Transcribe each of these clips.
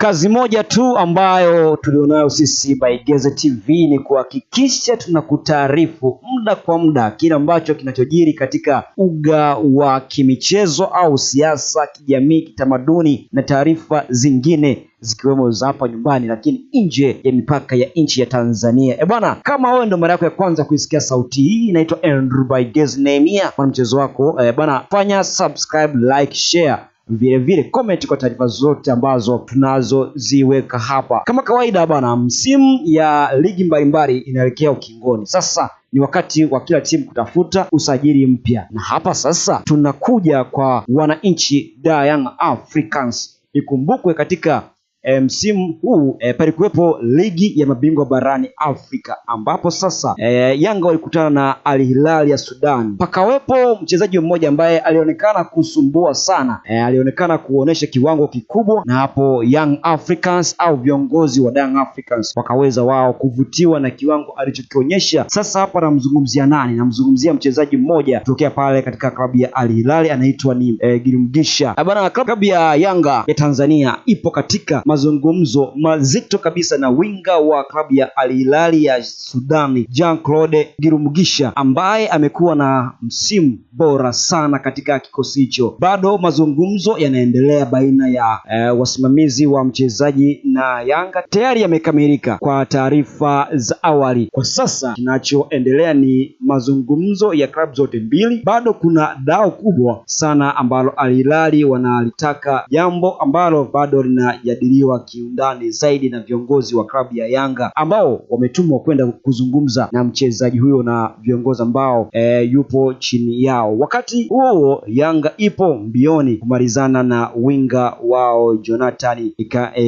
Kazi moja tu ambayo tulionayo sisi Baigeza TV ni kuhakikisha tunakutaarifu muda kwa muda kile ambacho kinachojiri katika uga wa kimichezo au siasa, kijamii, kitamaduni na taarifa zingine zikiwemo za hapa nyumbani lakini nje ya mipaka ya nchi ya Tanzania. Bwana, kama wewe ndo mara yako ya kwanza kuisikia sauti hii, inaitwa Andrew Baigeza Nehemia, kwa mchezo wako bwana, fanya subscribe, like, share, vile comment kwa taarifa zote ambazo tunazoziweka hapa. Kama kawaida bwana, msimu ya ligi mbalimbali inaelekea ukingoni. Sasa ni wakati wa kila timu kutafuta usajili mpya, na hapa sasa tunakuja kwa wananchi da Young Africans. Ikumbukwe katika msimu huu palikuwepo ligi ya mabingwa barani Afrika, ambapo sasa Yanga walikutana na Al Hilal ya Sudan. Pakawepo mchezaji mmoja ambaye alionekana kusumbua sana, alionekana kuonesha kiwango kikubwa, na hapo Young Africans au viongozi wa Young Africans wakaweza wao kuvutiwa na kiwango alichokionyesha. Sasa hapa namzungumzia nani? Namzungumzia mchezaji mmoja kutokea pale katika klabu ya Al Hilal, anaitwa ni Girimgisha. Bwana, klabu ya Yanga ya Tanzania ipo katika mazungumzo mazito kabisa na winga wa klabu ya Al Hilal ya Sudani, Jean-Claude Girimgisha, ambaye amekuwa na msimu bora sana katika kikosi hicho. Bado mazungumzo yanaendelea baina ya wasimamizi wa mchezaji na Yanga, tayari yamekamilika kwa taarifa za awali. Kwa sasa kinachoendelea ni mazungumzo ya klabu zote mbili. Bado kuna dau kubwa sana ambalo Al Hilal wanalitaka, jambo ambalo bado linajadiliwa kiundani zaidi na viongozi wa klabu ya Yanga ambao wametumwa kwenda kuzungumza na mchezaji huyo na viongozi ambao yupo chini yao. Wakati huo Yanga ipo mbioni kumalizana na winga wao Jonathan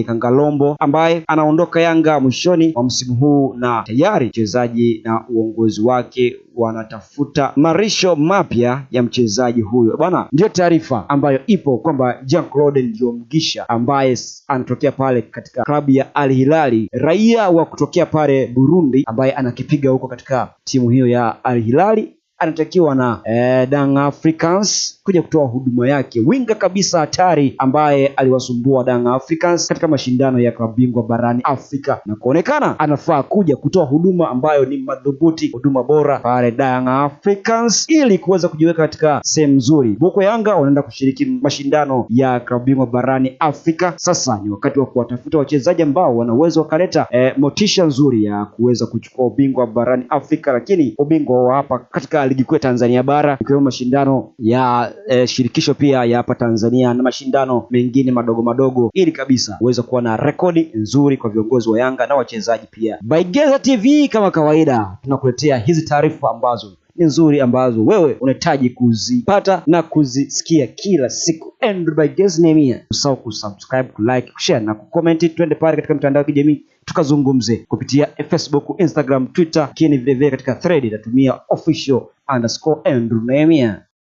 Kangalombo ambaye anaondoka Yanga mwishoni wa msimu huu, na tayari mchezaji na uongozi wake wanatafuta marisho mapya ya mchezaji huyo. Bwana, ndio taarifa ambayo ipo kwamba Jean-Claude Girimgisha ambaye anatokea pale katika klabu ya Al Hilal, raia wa kutokea pale Burundi, ambaye anakipiga huko katika timu hiyo ya Al Hilal, anatakiwa na Young Africans kuja kutoa huduma yake. Winga kabisa hatari ambaye aliwasumbua Young Africans katika mashindano ya klabu bingwa barani Afrika, na kuonekana anafaa kuja kutoa huduma ambayo ni madhubuti, huduma bora pale Young Africans ili kuweza kujiweka katika sehemu nzuri. Boko Yanga wanaenda kushiriki mashindano ya klabu bingwa barani Afrika. Sasa ni wakati wa kuwatafuta wachezaji ambao wana uwezo wakaleta motisha nzuri ya kuweza kuchukua ubingwa barani Afrika, lakini ubingwa wa hapa katika ligi kuu ya Tanzania bara, ikiwemo mashindano ya shirikisho pia ya hapa Tanzania na mashindano mengine madogo madogo, ili kabisa uweze kuwa na rekodi nzuri kwa viongozi wa Yanga na wachezaji pia. Baigeza TV kama kawaida tunakuletea hizi taarifa ambazo ni nzuri, ambazo wewe unahitaji kuzipata na kuzisikia kila siku. Andrew Baigeza Nehemia, usahau kusubscribe, kulike, kushare na kucomment. Twende pale katika mtandao wa kijamii tukazungumze kupitia Facebook, Instagram, Twitter, lakini vile vile katika thread natumia official_Andrew Nehemia.